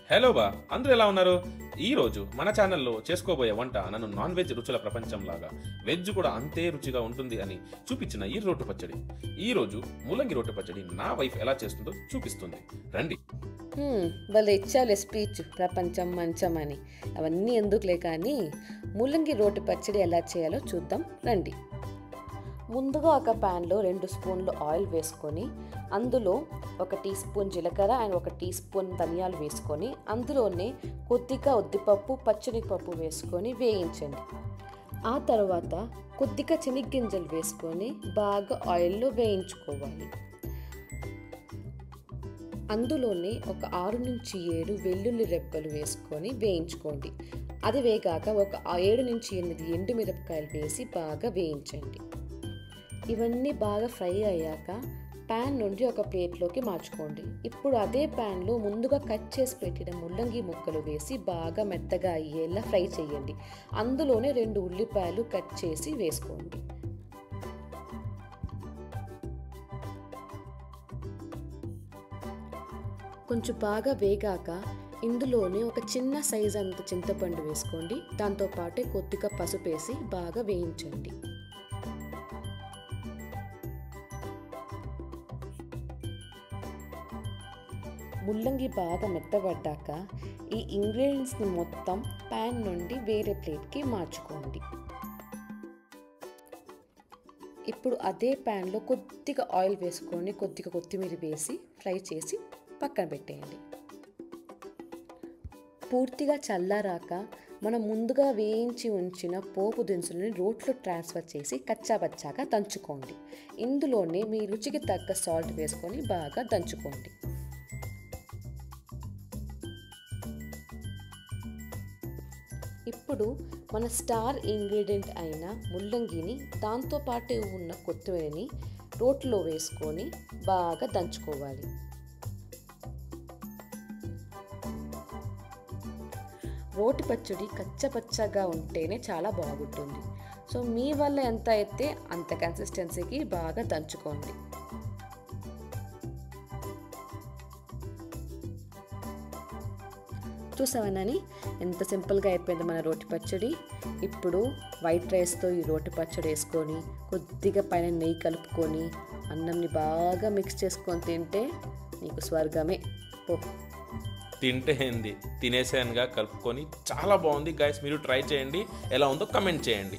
Hello బా, అందరూ ఎలా ఉన్నారు? ఈరోజు మన ఛానల్లో చేసుకోబోయే వంట నన్ను నాన్ వెజ్ రుచుల ప్రపంచంలాగా వెజ్ కూడా అంతే రుచిగా ఉంటుంది అని చూపించిన ఈ రోటి పచ్చడి. ఈరోజు ముల్లంగి రోటి పచ్చడి నా వైఫ్ ఎలా చేస్తుందో చూపిస్తుంది, రండి. వాళ్ళు ఇచ్చాలే స్పీచ్ ప్రపంచం మంచం అని. అవన్నీ ఎందుకులే కానీ ముల్లంగి రోటి పచ్చడి ఎలా చేయాలో చూద్దాం రండి. ముందుగా ఒక ప్యాన్లో 2 స్పూన్లు ఆయిల్ వేసుకొని అందులో 1 టీ స్పూన్ జీలకర్ర అండ్ 1 టీ స్పూన్ ధనియాలు వేసుకొని అందులోనే కొద్దిగా ఉద్దిపప్పు పచ్చనిపప్పు వేసుకొని వేయించండి. ఆ తర్వాత కొద్దిగా శనగగింజలు వేసుకొని బాగా ఆయిల్లో వేయించుకోవాలి. అందులోనే ఒక 6 నుంచి 7 వెల్లుల్లి రెబ్బలు వేసుకొని వేయించుకోండి. అది వేగాక ఒక 7 నుంచి 8 ఎండుమిరపకాయలు వేసి బాగా వేయించండి. ఇవన్నీ బాగా ఫ్రై అయ్యాక ప్యాన్ నుండి ఒక ప్లేట్లోకి మార్చుకోండి. ఇప్పుడు అదే ప్యాన్లో ముందుగా కట్ చేసి పెట్టిన ముల్లంగి ముక్కలు వేసి బాగా మెత్తగా అయ్యేలా ఫ్రై చేయండి. అందులోనే 2 ఉల్లిపాయలు కట్ చేసి వేసుకోండి. కొంచెం బాగా వేగాక ఇందులోనే ఒక చిన్న సైజు అంత చింతపండు వేసుకోండి. దాంతోపాటే కొద్దిగా పసుపు వేసి బాగా వేయించండి. ముల్లంగి బాగా మెత్తబడ్డాక ఈ ఇంగ్రీడియంట్స్ని మొత్తం ప్యాన్ నుండి వేరే ప్లేట్కి మార్చుకోండి. ఇప్పుడు అదే ప్యాన్లో కొద్దిగా ఆయిల్ వేసుకొని కొద్దిగా కొత్తిమీర వేసి ఫ్రై చేసి పక్కన పెట్టేయండి. పూర్తిగా చల్లారాక మనం ముందుగా వేయించి ఉంచిన పోపు దినుసులని రోట్లో ట్రాన్స్ఫర్ చేసి కచ్చాపచ్చాగా దంచుకోండి. ఇందులోనే మీ రుచికి తగ్గ సాల్ట్ వేసుకొని బాగా దంచుకోండి. ఇప్పుడు మన స్టార్ ఇంగ్రీడియంట్ అయిన ముల్లంగిని దాంతోపాటు ఉన్న కొత్తిమీరని రోట్లో వేసుకొని బాగా దంచుకోవాలి. రోటి పచ్చడి కచ్చపచ్చగా ఉంటేనే చాలా బాగుంటుంది. సో మీ వల్ల ఎంత అయితే అంత కన్సిస్టెన్సీకి బాగా దంచుకోండి. చూసావనని ఎంత సింపుల్గా అయిపోయింది మన రోటి పచ్చడి. ఇప్పుడు వైట్ రైస్తో ఈ రోటి పచ్చడి వేసుకొని కొద్దిగా పైన నెయ్యి కలుపుకొని అన్నంని బాగా మిక్స్ చేసుకొని తింటే నీకు స్వర్గమే పో. తింటే ఏంది, తినేసానుగా కలుపుకొని చాలా బాగుంది గైస్. మీరు ట్రై చేయండి, ఎలా ఉందో కమెంట్ చేయండి.